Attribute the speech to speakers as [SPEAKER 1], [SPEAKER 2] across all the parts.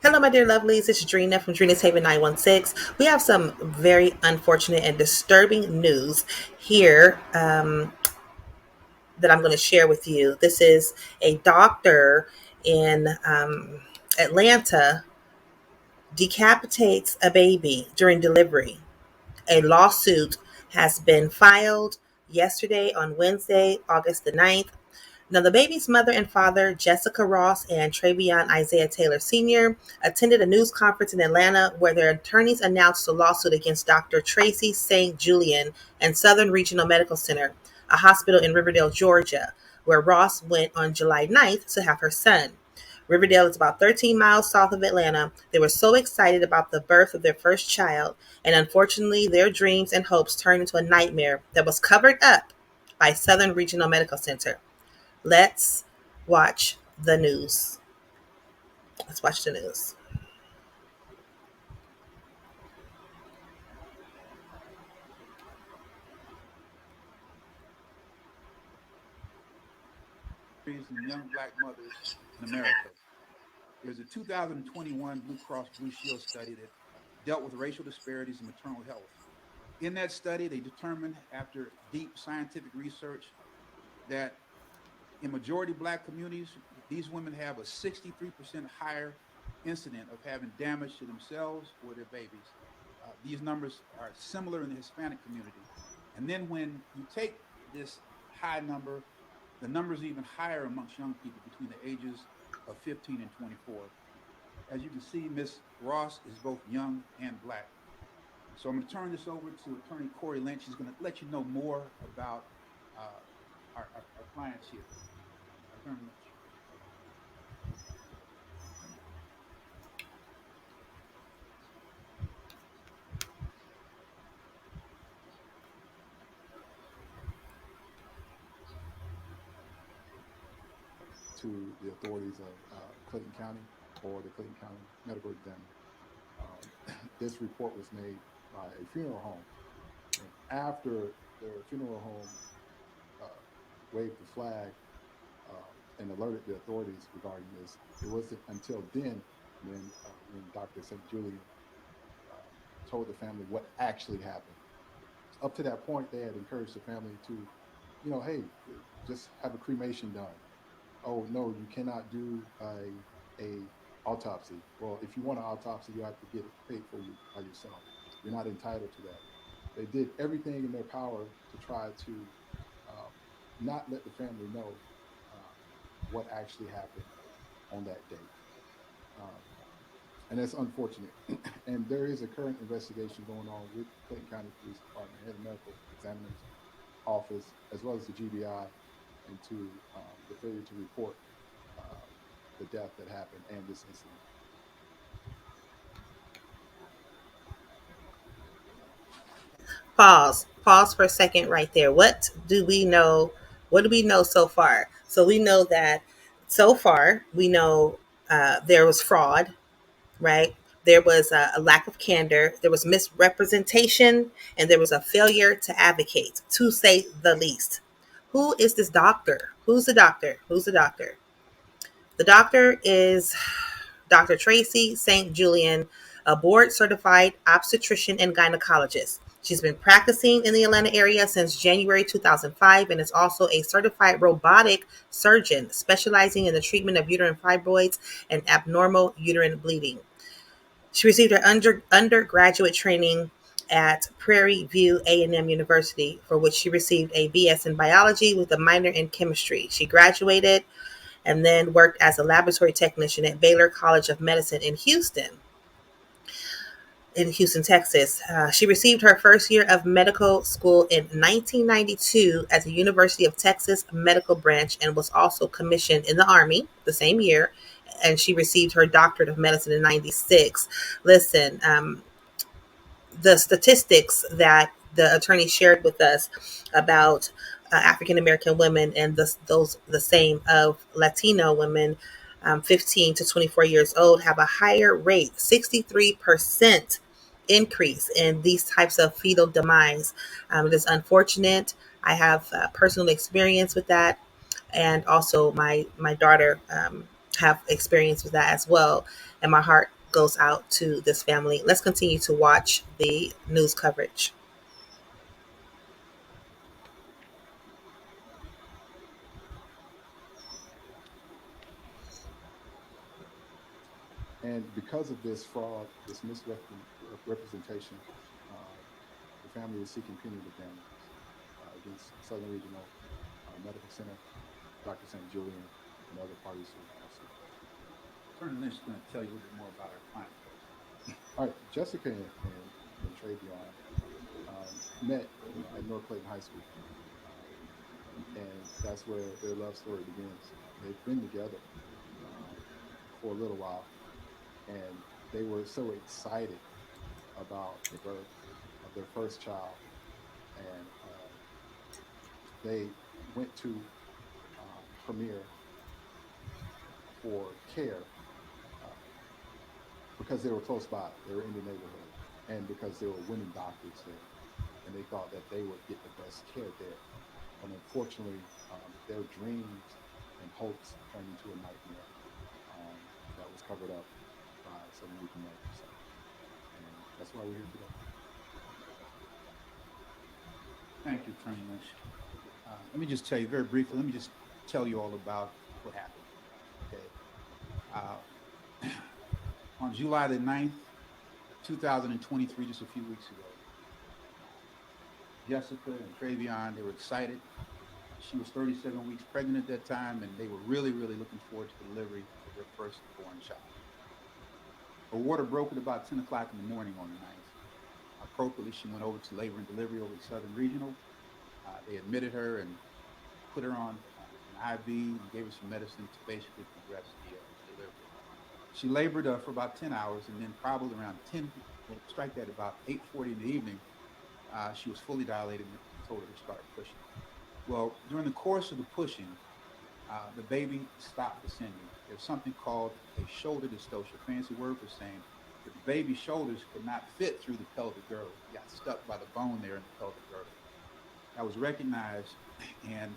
[SPEAKER 1] Hello, my dear lovelies. It's Drina from Drina's Haven 916. We have some very unfortunate and disturbing news here that I'm going to share with you. This is a doctor in Atlanta decapitates a baby during delivery. A lawsuit has been filed yesterday on Wednesday, August the 9th. Now, the baby's mother and father, Jessica Ross and Travion Isaiah Taylor Sr., attended a news conference in Atlanta where their attorneys announced a lawsuit against Dr. Tracy St. Julian and Southern Regional Medical Center, a hospital in Riverdale, Georgia, where Ross went on July 9th to have her son. Riverdale is about 13 miles south of Atlanta. They were so excited about the birth of their first child, and unfortunately, their dreams and hopes turned into a nightmare that was covered up by Southern Regional Medical Center. Let's watch the news. Let's watch the news.
[SPEAKER 2] And young black mothers in America. There's a 2021 Blue Cross Blue Shield study that dealt with racial disparities in maternal health. In that study, they determined after deep scientific research that in majority black communities, these women have a 63% higher incident of having damage to themselves or their babies. These numbers are similar in the Hispanic community. And then when you take this high number, the numbers are even higher amongst young people between the ages of 15 and 24. As you can see, Miss Ross is both young and black. So I'm going to turn this over to Attorney Corey Lynch. He's going to let you know more about uh, our clients here. Attorney Lynch.
[SPEAKER 3] To the authorities of Clayton County or the Clayton County Medical Examiner. This report was made by a funeral home. And after the funeral home uh, waved the flag and alerted the authorities regarding this, it wasn't until then when Dr. St. Julian told the family what actually happened. Up to that point, they had encouraged the family to, hey, just have a cremation done. Oh no, you cannot do a autopsy. Well, if you want an autopsy, you have to get it paid for you by yourself. You're not entitled to that. They did everything in their power to try to um, not let the family know uh, what actually happened on that date. Um, and that's unfortunate. And there is a current investigation going on with Clayton County Police Department, head of medical examiner's office, as well as the GBI, into the failure to report uh, the death that happened and this incident.
[SPEAKER 1] Pause. Pause for a second right there. What do we know? What do we know so far? So we know that so far we know there was fraud, right? There was a lack of candor, there was misrepresentation, and there was a failure to advocate, to say the least. Who is this doctor? Who's the doctor? Who's the doctor? The doctor is Dr. Tracy St. Julian, a board certified obstetrician and gynecologist. She's been practicing in the Atlanta area since January 2005 and is also a certified robotic surgeon specializing in the treatment of uterine fibroids and abnormal uterine bleeding. She received her undergraduate training at Prairie View A&M University, for which she received a BS in biology with a minor in chemistry. She graduated and then worked as a laboratory technician at Baylor College of Medicine in Houston, Texas. She received her first year of medical school in 1992 at the University of Texas Medical Branch and was also commissioned in the Army the same year. And she received her doctorate of medicine in 96. Listen, the statistics that the attorney shared with us about African American women and the same of Latino women, 15 to 24 years old, have a higher rate, 63% increase in these types of fetal demise. It is unfortunate. I have personal experience with that, and also my daughter have experience with that as well. And my heart goes out to this family. Let's continue to watch the news coverage.
[SPEAKER 3] And because of this fraud, this misrepresentation, uh, the family is seeking punitive damages against Southern Regional Medical Center, Dr. St. Julian, and other parties who have sued.
[SPEAKER 2] Attorney Lynch is going to tell you a little bit more about our client first.
[SPEAKER 3] All right, Jessica and Travion met, at North Clayton High School, and that's where their love story begins. They've been together um, for a little while, and they were so excited about the birth of their first child, and they went to Premier for care uh, because they were close by. They were in the neighborhood, and because there were women doctors there, and they thought that they would get the best care there. But unfortunately, their dreams and hopes turned into a nightmare um, that was covered up by Southern Regional Medical Center, and that's why we're here today.
[SPEAKER 2] Thank you, Attorney Lynch. Let me just tell you very briefly. Let me just tell you all about what happened. Okay. Uh, on July the 9th, 2023, just a few weeks ago, Jessica and Travion, they were excited. She was 37 weeks pregnant at that time, and they were really, really looking forward to the delivery of their firstborn child. Her water broke at about 10 o'clock in the morning on the 9th. Appropriately, she went over to labor and delivery over at Southern Regional. They admitted her and put her on an IV and gave her some medicine to basically progress the delivery. She labored for about 10 hours, and then probably around 10, well, strike that about 8:40 in the evening, she was fully dilated and told her to start pushing. Well, during the course of the pushing, the baby stopped descending. There's something called a shoulder dystocia, fancy word for saying that the baby's shoulders could not fit through the pelvic girdle. It got stuck by the bone there in the pelvic girdle. That was recognized, and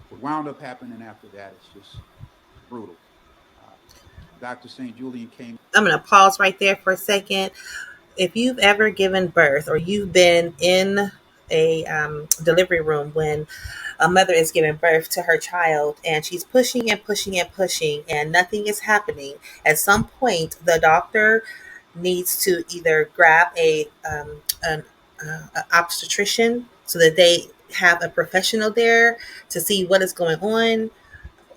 [SPEAKER 2] what wound up happening after that is just brutal. Uh, Dr. St. Julian came.
[SPEAKER 1] I'm going to pause right there for a second. If you've ever given birth or you've been in a delivery room when a mother is giving birth to her child and she's pushing and pushing and pushing and nothing is happening, at some point the doctor needs to either grab an obstetrician so that they have a professional there to see what is going on,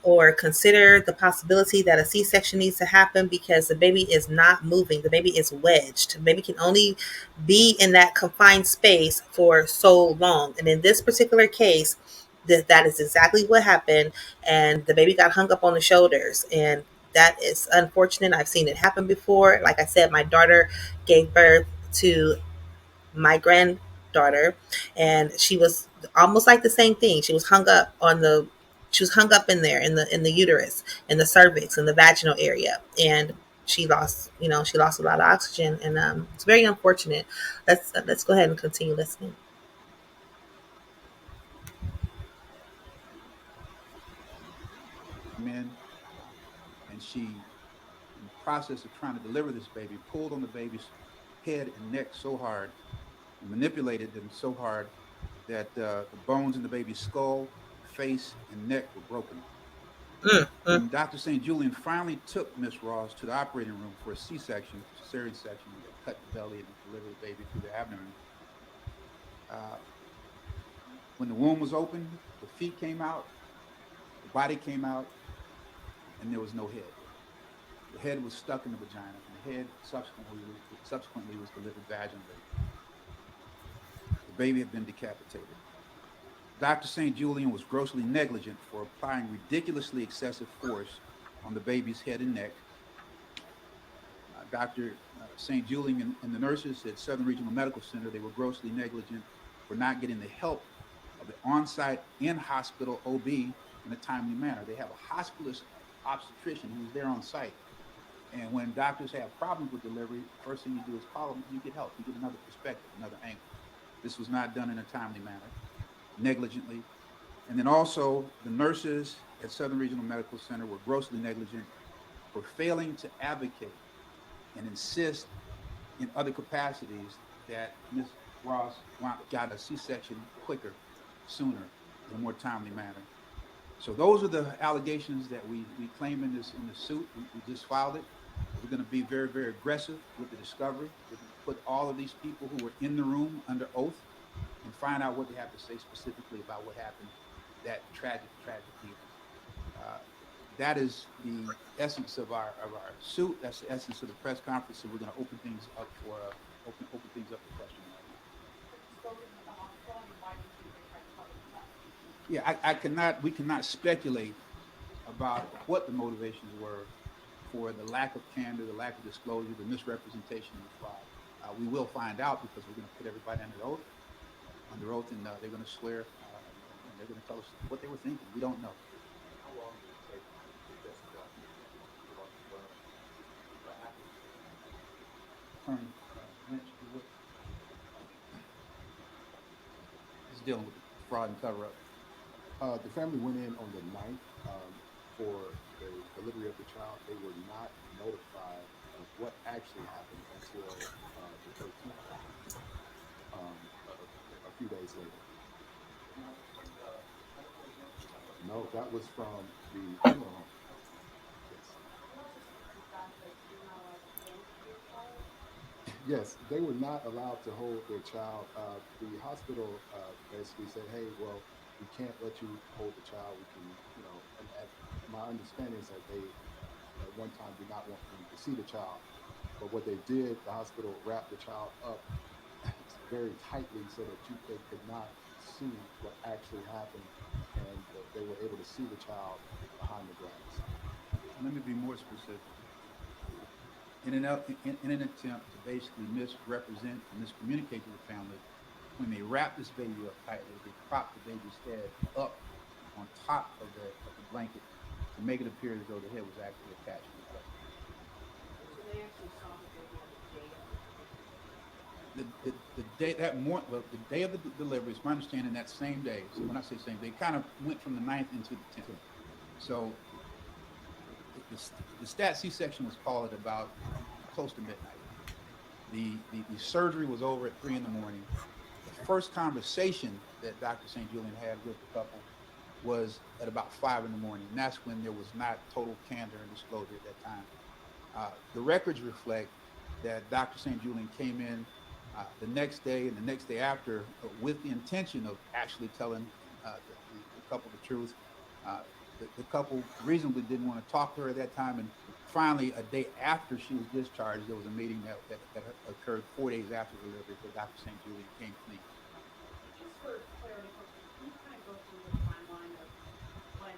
[SPEAKER 1] or consider the possibility that a C-section needs to happen because the baby is not moving. The baby is wedged. The baby can only be in that confined space for so long. And in this particular case, that is exactly what happened. And the baby got hung up on the shoulders. And that is unfortunate. I've seen it happen before. Like I said, my daughter gave birth to my granddaughter, and she was almost like the same thing. She was hung up in there in the uterus, in the cervix, in the vaginal area, and she lost a lot of oxygen, and it's very unfortunate. Let's go ahead and continue listening.
[SPEAKER 2] In, and she, in the process of trying to deliver this baby, pulled on the baby's head and neck so hard and manipulated them so hard that the bones in the baby's skull, face, and neck were broken.
[SPEAKER 1] Mm, mm,
[SPEAKER 2] When Dr. St. Julian finally took Miss Ross to the operating room for a C-section, cesarean section, where they cut the belly and deliver the baby through the abdomen, uh, when the womb was opened, the feet came out, the body came out, and there was no head. The head was stuck in the vagina, and the head subsequently was delivered vaginally. The baby had been decapitated. Dr. St. Julian was grossly negligent for applying ridiculously excessive force on the baby's head and neck. Dr. St. Julian and the nurses at Southern Regional Medical Center, they were grossly negligent for not getting the help of the on-site in-hospital OB in a timely manner. They have a hospitalist obstetrician who's there on site. And when doctors have problems with delivery, the first thing you do is call them, you get help, you get another perspective, another angle. This was not done in a timely manner, negligently. And then also, the nurses at Southern Regional Medical Center were grossly negligent for failing to advocate and insist in other capacities that Ms. Ross got a C-section quicker, sooner, in a more timely manner. So those are the allegations that we claim in this suit. We just filed it. We're going to be very, very aggressive with the discovery. We're going to put all of these people who were in the room under oath and find out what they have to say specifically about what happened that tragic, tragic evening. Uh, that is the essence of our suit. That's the essence of the press conference. So we're going to open things up for open things up for questioning right now. Yeah, I cannot. We cannot speculate about what the motivations were for the lack of candor, the lack of disclosure, the misrepresentation, and the fraud. We will find out because we're going to put everybody under oath, and they're going to swear, and they're going to tell us what they were thinking. We don't know.
[SPEAKER 3] How long did it take to investigate what happened?
[SPEAKER 2] Attorney Lynch, if you would. It's dealing with fraud and cover up.
[SPEAKER 3] The family went in on the 9th for the delivery of the child. They were not notified of what actually happened until the 13th, a few days later. No, that was from the funeral home. Yes. Yes, they were not allowed to hold their child. The hospital basically said, "Hey, well, we can't let you hold the child. We can, and my understanding is that they at one time did not want them to see the child, but what they did, the hospital wrapped the child up very tightly so that they could not see what actually happened, and they were able to see the child behind the glass."
[SPEAKER 2] Let me be more specific. In an attempt to basically misrepresent and miscommunicate to the family, when they wrapped this baby up tightly, they propped the baby's head up on top of the blanket to make it appear as though the head was actually attached to the blanket.
[SPEAKER 4] So they actually saw the baby on the day of the delivery.
[SPEAKER 2] The day that morning, well, the day of the delivery, it's my understanding that same day. So when I say same, they kind of went from the 9th into the 10th. So the stat C-section was called at about close to midnight. The surgery was over at 3 in the morning. The first conversation that Dr. St. Julian had with the couple was at about 5 in the morning, and that's when there was not total candor and disclosure at that time. The records reflect that Dr. St. Julian came in the next day and the next day after with the intention of actually telling the couple the truth. Uh, the couple reasonably didn't want to talk to her at that time, and finally, a day after she was discharged, there was a meeting that occurred 4 days after delivery where Dr. St. Julian came clean.
[SPEAKER 4] Just for clarity purposes, can you kind of go through the timeline of when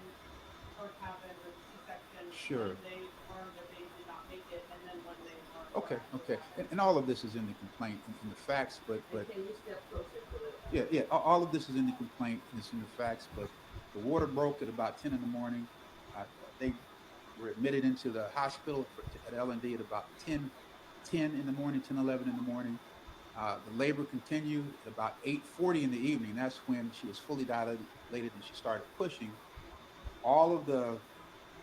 [SPEAKER 4] birth happened or the C-section,
[SPEAKER 2] Sure.
[SPEAKER 4] when they learned that they did not make it, and then when they learned
[SPEAKER 2] Okay,
[SPEAKER 4] what actually
[SPEAKER 2] okay,
[SPEAKER 4] happened?
[SPEAKER 2] and all of this is in the complaint in the facts, but
[SPEAKER 4] And can you step closer to it?
[SPEAKER 2] yeah, all of this is in the complaint and it's in the facts. But the water broke at about 10 in the morning. They were admitted into the hospital at L&D at about 10 in the morning, 10:11 in the morning. The labor continued at about 8:40 in the evening. That's when she was fully dilated and she started pushing. All of the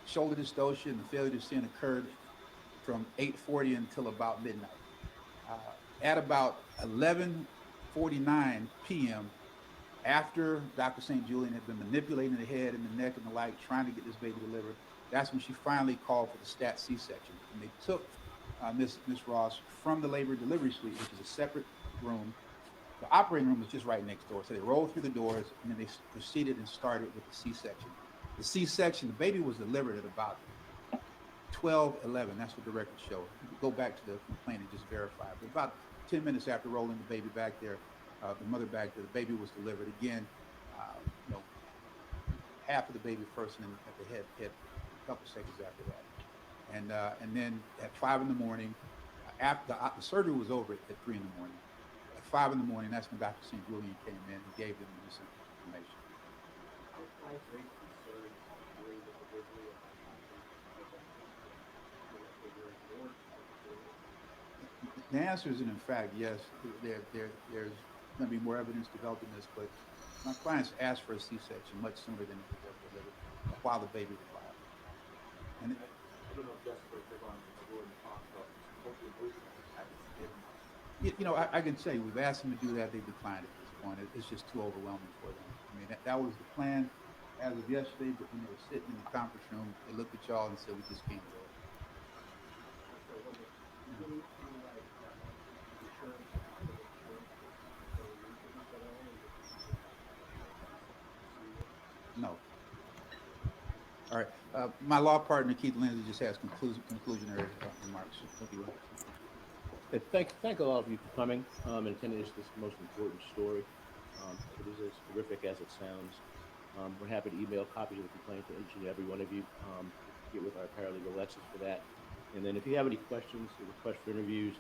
[SPEAKER 2] shoulder dystocia and the failure to sin occurred from 8:40 until about midnight. Uh, at about 11:49 p.m., after Dr. St. Julian had been manipulating the head and the neck and the like, trying to get this baby delivered, that's when she finally called for the stat C-section. And they took Miss Ross from the labor delivery suite, which is a separate room. The operating room was just right next door. So they rolled through the doors and then they proceeded and started with the C-section. The C-section, the baby was delivered at about 12:11. That's what the records show. You can go back to the complaint and just verify. But about 10 minutes after rolling the baby back there, the mother back there, the baby was delivered again. You know, half of the baby first, and then at the head a couple seconds after that. And then at 5 in the morning, after the surgery was over at 3 in the morning. At 5 in the morning, that's when Dr. St. Julian came in and gave them this information. The answer is, in fact, yes. There's going to be more evidence developing this, but my clients asked for a C-section much sooner than it was delivered, while the baby was alive. And
[SPEAKER 5] just for going over and talk about opioid epidemic.
[SPEAKER 2] I can say we've asked them to do that. They've declined at this point. It's just too overwhelming for them. I mean, that was the plan as of yesterday, but when they were sitting in the conference room, they looked at y'all and said, we just can't do it.
[SPEAKER 3] So was it any like insurance or hospital insurance to cover retreatment for that, or was it just
[SPEAKER 2] No. All right. My law partner, Keith Lindsay, just has conclusionary remarks. If you will.
[SPEAKER 6] Thank all of you for coming and attending this most important story. It is as horrific as it sounds. We're happy to email copies of the complaint to each and every one of you. Get with our paralegal Alexis for that. And then if you have any questions or requests for interviews,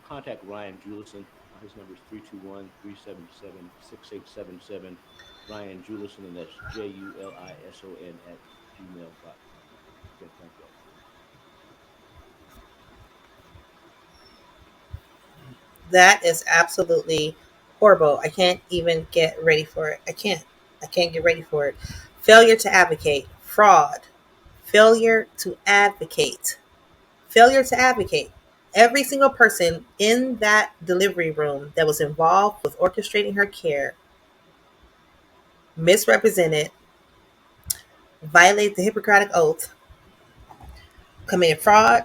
[SPEAKER 6] contact Ryan Julison. His number is 321-377-6877. Ryan Julison, and that's JULISON at gmail.com. Again, thank you all.
[SPEAKER 1] That is absolutely horrible. I can't even get ready for it. I can't. I can't get ready for it. Failure to advocate, fraud, failure to advocate, failure to advocate. Every single person in that delivery room that was involved with orchestrating her care misrepresented, violated the Hippocratic Oath, committed fraud,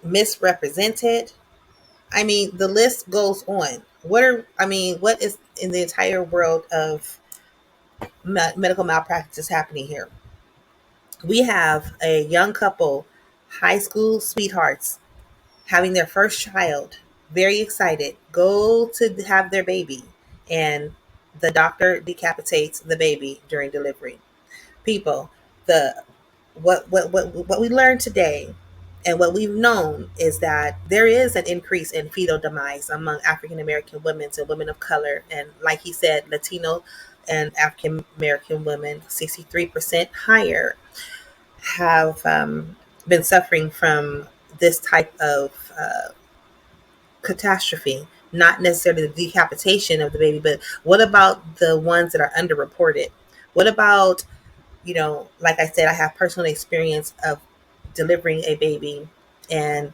[SPEAKER 1] misrepresented. I mean, the list goes on. What is in the entire world of medical malpractice happening here? We have a young couple, high school sweethearts, having their first child, very excited, go to have their baby, and the doctor decapitates the baby during delivery. People, the what we learned today and what we've known is that there is an increase in fetal demise among African American women and women of color, and like he said, Latino and African American women, 63% higher, have been suffering from this type of catastrophe. Not necessarily the decapitation of the baby, but what about the ones that are underreported? What about, like I said, I have personal experience of delivering a baby, and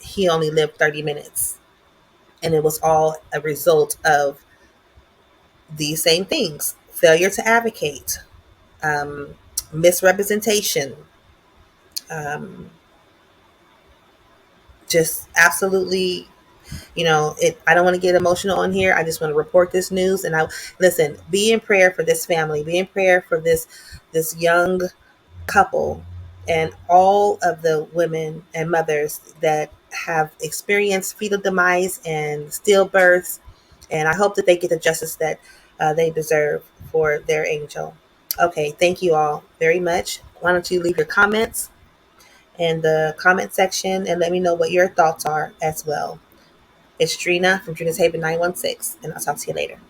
[SPEAKER 1] he only lived 30 minutes. And it was all a result of these same things: failure to advocate, um, misrepresentation, um, just absolutely. I don't want to get emotional on here. I just want to report this news. And I listen, be in prayer for this family, be in prayer for this young couple, and all of the women and mothers that have experienced fetal demise and stillbirths. And I hope that they get the justice that they deserve for their angel. Okay, thank you all very much. Why don't you leave your comments in the comment section and let me know what your thoughts are as well. It's Drina from Drina's Haven 916, and I'll talk to you later.